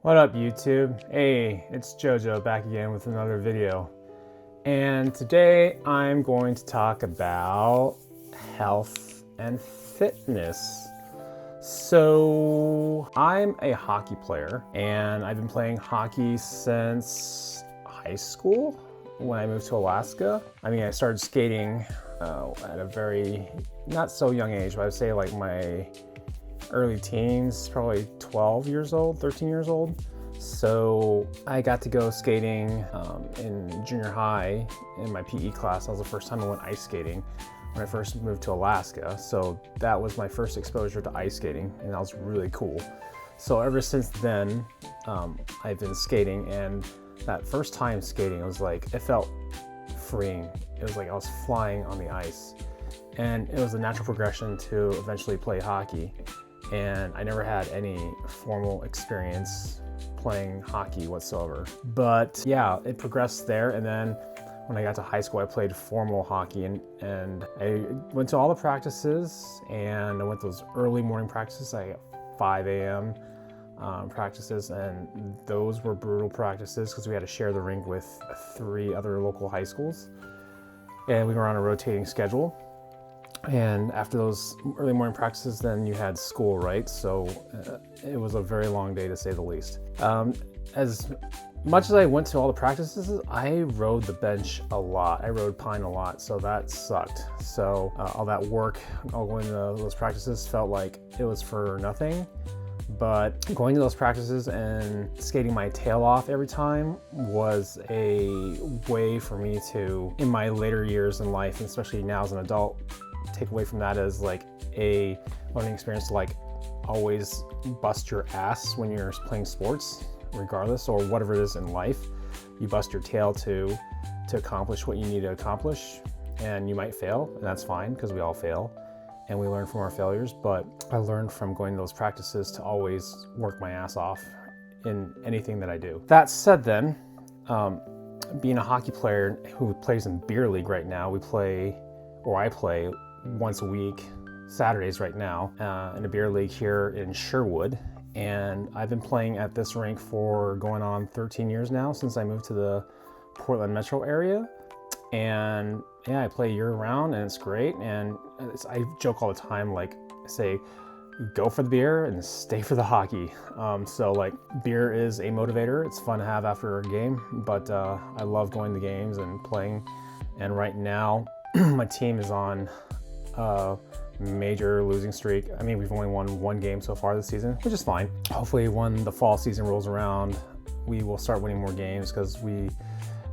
What up, YouTube? Hey, it's JoJo back again with another video. And today I'm going to talk about health and fitness. So I'm a hockey player and I've been playing hockey since high school when I moved to Alaska. I started skating at a very not so young age, but I would say like my early teens, probably 12 years old, 13 years old. So I got to go skating in junior high in my PE class. That was the first time I went ice skating when I first moved to Alaska. So that was my first exposure to ice skating, and that was really cool. So ever since then, I've been skating, and that first time skating, it felt freeing. It was like I was flying on the ice, and it was a natural progression to eventually play hockey. And I never had any formal experience playing hockey whatsoever. But yeah, it progressed there, and then when I got to high school, I played formal hockey, and I went to all the practices, and I went to those early morning practices, like 5 a.m. Practices, and those were brutal practices because we had to share the rink with 3 other local high schools, and we were on a rotating schedule. And after those early morning practices, then you had school, right? So it was a very long day, to say the least. As much as I went to all the practices, I rode the bench a lot. I rode pine a lot, so that sucked. So all that work, all going to those practices felt like it was for nothing. But going to those practices and skating my tail off every time was a way for me to, in my later years in life, and especially now as an adult, take away from that as like a learning experience to like always bust your ass when you're playing sports, regardless, or whatever it is in life. You bust your tail to accomplish what you need to accomplish, and you might fail, and that's fine because we all fail and we learn from our failures. But I learned from going to those practices to always work my ass off in anything that I do. That said, then being a hockey player who plays in beer league right now, I play once a week, Saturdays right now, in a beer league here in Sherwood. And I've been playing at this rink for going on 13 years now, since I moved to the Portland metro area. And yeah, I play year round, and it's great. And I joke all the time, like I say, go for the beer and stay for the hockey. So like beer is a motivator. It's fun to have after a game, but I love going to games and playing. And right now, my team is on a major losing streak. We've only won 1 game so far this season, which is fine. Hopefully when the fall season rolls around, we will start winning more games, because we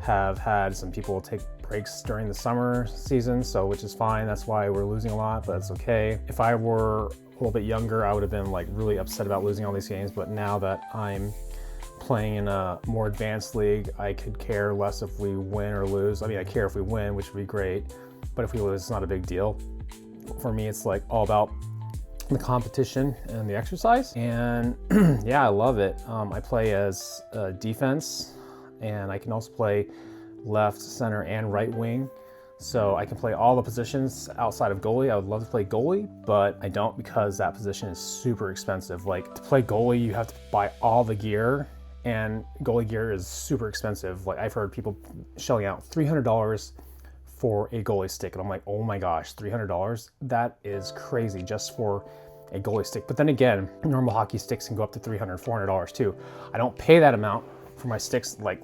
have had some people take breaks during the summer season, which is fine. That's why we're losing a lot, but that's okay. If I were a little bit younger, I would have been like really upset about losing all these games, but now that I'm playing in a more advanced league, I could care less if we win or lose. I care if we win, which would be great, but if we lose, it's not a big deal. For me, it's like all about the competition and the exercise, and yeah, I love it. I play as defense, and I can also play left, center, and right wing. So I can play all the positions outside of goalie. I would love to play goalie, but I don't, because that position is super expensive. Like, to play goalie, you have to buy all the gear, and goalie gear is super expensive. Like, I've heard people shelling out $300 for a goalie stick, and I'm like, oh my gosh, $300? That is crazy just for a goalie stick. But then again, normal hockey sticks can go up to $300, $400 too. I don't pay that amount for my sticks. Like,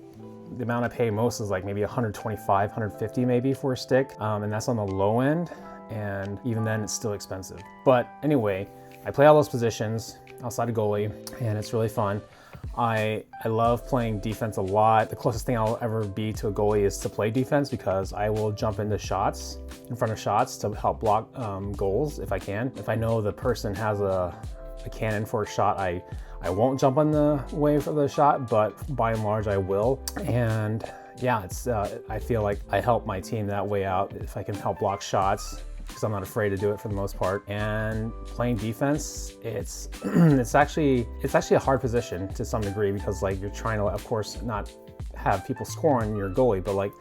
the amount I pay most is like maybe $125, $150 maybe for a stick, and that's on the low end, and even then it's still expensive. But anyway, I play all those positions outside of goalie, and it's really fun. I love playing defense a lot. The closest thing I'll ever be to a goalie is to play defense, because I will jump into shots, in front of shots, to help block goals if I can. If I know the person has a cannon for a shot, I won't jump on the way for the shot, but by and large I will. And yeah, I feel like I help my team that way out if I can help block shots, because I'm not afraid to do it for the most part. And playing defense, it's actually a hard position to some degree, because like you're trying to, of course, not have people score on your goalie, but like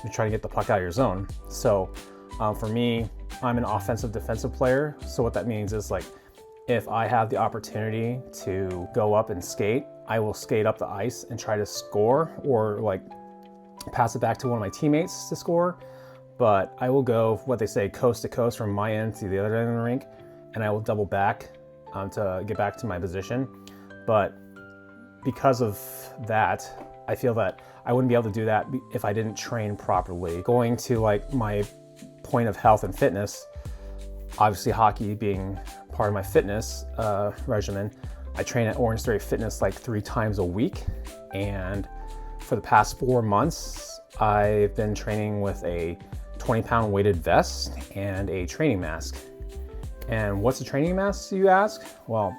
you're trying to get the puck out of your zone. So for me, I'm an offensive defensive player. So what that means is, like, if I have the opportunity to go up and skate, I will skate up the ice and try to score, or like pass it back to one of my teammates to score. But I will go, what they say, coast to coast from my end to the other end of the rink, and I will double back to get back to my position. But because of that, I feel that I wouldn't be able to do that if I didn't train properly. Going to like my point of health and fitness, obviously hockey being part of my fitness regimen, I train at Orangetheory Fitness like 3 times a week. And for the past 4 months, I've been training with a 20-pound weighted vest and a training mask. And what's a training mask, you ask? Well,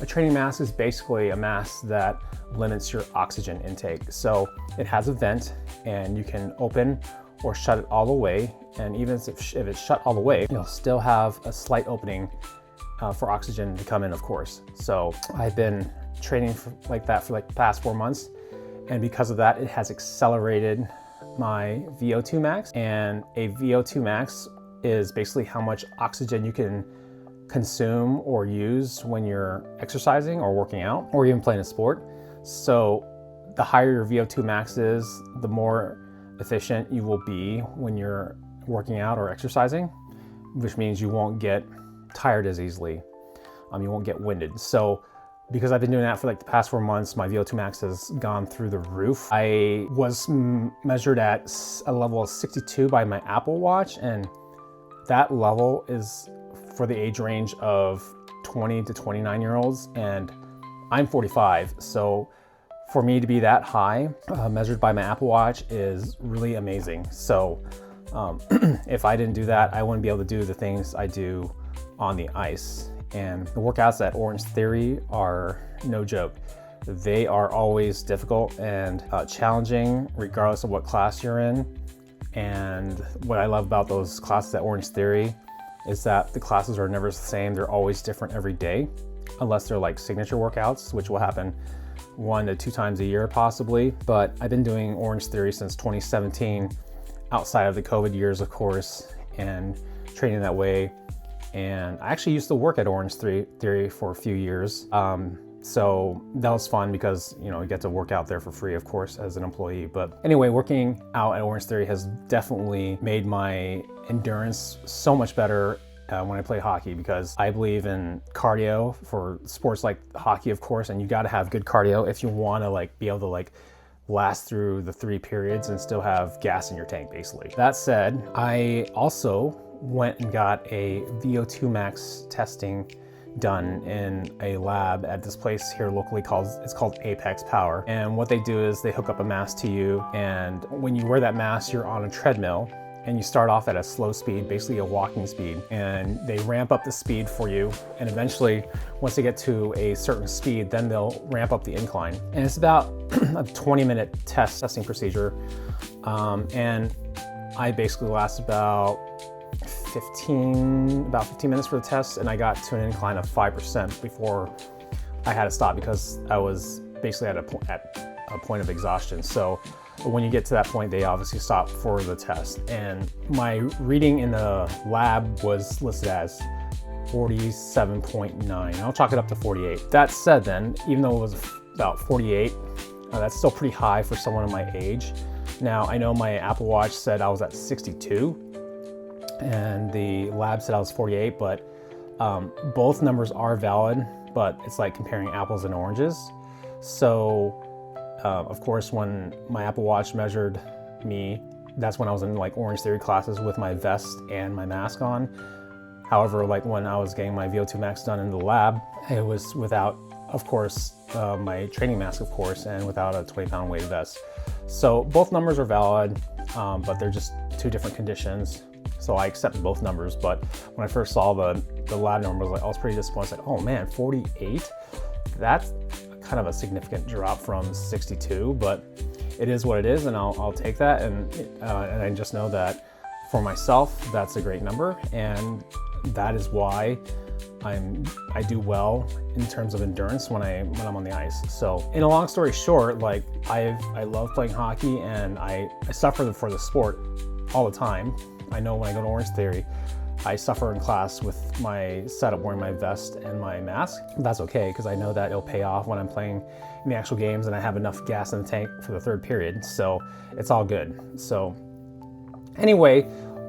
a training mask is basically a mask that limits your oxygen intake. So it has a vent, and you can open or shut it all the way. And even if it's shut all the way, you'll still have a slight opening for oxygen to come in, of course. So I've been training like that for like the past 4 months. And because of that, it has accelerated my VO2 max. And a VO2 max is basically how much oxygen you can consume or use when you're exercising or working out or even playing a sport. So the higher your VO2 max is, the more efficient you will be when you're working out or exercising, which means you won't get tired as easily. You won't get winded. So because I've been doing that for like the past 4 months, my VO2 max has gone through the roof. I was measured at a level of 62 by my Apple Watch, and that level is for the age range of 20 to 29-year-olds, and I'm 45. So for me to be that high, measured by my Apple Watch, is really amazing. So if I didn't do that, I wouldn't be able to do the things I do on the ice. And the workouts at Orangetheory are no joke. They are always difficult and challenging, regardless of what class you're in. And what I love about those classes at Orangetheory is that the classes are never the same. They're always different every day, unless they're like signature workouts, which will happen 1 to 2 times a year possibly. But I've been doing Orangetheory since 2017, outside of the COVID years, of course, and training that way. And I actually used to work at Orangetheory for a few years. So that was fun because, you know, you get to work out there for free, of course, as an employee. But anyway, working out at Orangetheory has definitely made my endurance so much better when I play hockey, because I believe in cardio for sports like hockey, of course, and you got to have good cardio if you want to like be able to like last through the 3 periods and still have gas in your tank, basically. That said, I also went and got a VO2 max testing done in a lab at this place here locally called Apex Power. And what they do is they hook up a mask to you, and when you wear that mask, you're on a treadmill, and you start off at a slow speed, basically a walking speed, and they ramp up the speed for you, and eventually once they get to a certain speed, then they'll ramp up the incline. And it's about a 20-minute testing procedure, and I basically last about 15 minutes for the test, and I got to an incline of 5% before I had to stop, because I was basically at a point of exhaustion. So when you get to that point, they obviously stop for the test. And my reading in the lab was listed as 47.9. I'll chalk it up to 48. That said then, even though it was about 48, that's still pretty high for someone of my age. Now, I know my Apple Watch said I was at 62, and the lab said I was 48, but both numbers are valid, but it's like comparing apples and oranges. So of course, when my Apple Watch measured me, that's when I was in like Orangetheory classes with my vest and my mask on. However, like when I was getting my VO2 max done in the lab, it was without, of course, my training mask, of course, and without a 20-pound weight vest. So both numbers are valid, but they're just 2 different conditions. So I accept both numbers. But when I first saw the lab numbers, I was pretty disappointed. Like, oh man, 48? That's kind of a significant drop from 62, but it is what it is, and I'll take that. And I just know that for myself, that's a great number, and that is why I do well in terms of endurance when I'm on the ice. So in a long story short, like I love playing hockey, and I suffer for the sport all the time. I know when I go to Orangetheory, I suffer in class with my setup wearing my vest and my mask. That's okay, because I know that it'll pay off when I'm playing in the actual games and I have enough gas in the tank for the third period, so it's all good. So anyway,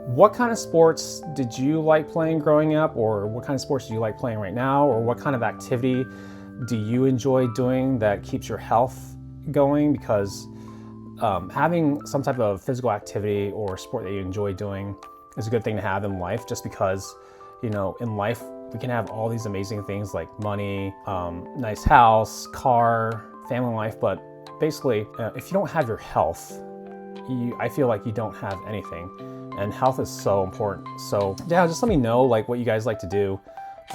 what kind of sports did you like playing growing up, or what kind of sports do you like playing right now, or what kind of activity do you enjoy doing that keeps your health going? Because having some type of physical activity or sport that you enjoy doing is a good thing to have in life, just because, you know, in life we can have all these amazing things like money, nice house, car, family life, but basically if you don't have your health, I feel like you don't have anything, and health is so important. So yeah, just let me know like what you guys like to do.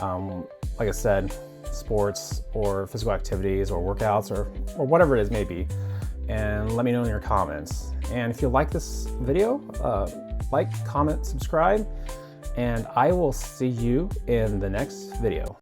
Like I said, sports or physical activities or workouts or whatever it is maybe, and let me know in your comments. And if you like this video, like, comment, subscribe, and I will see you in the next video.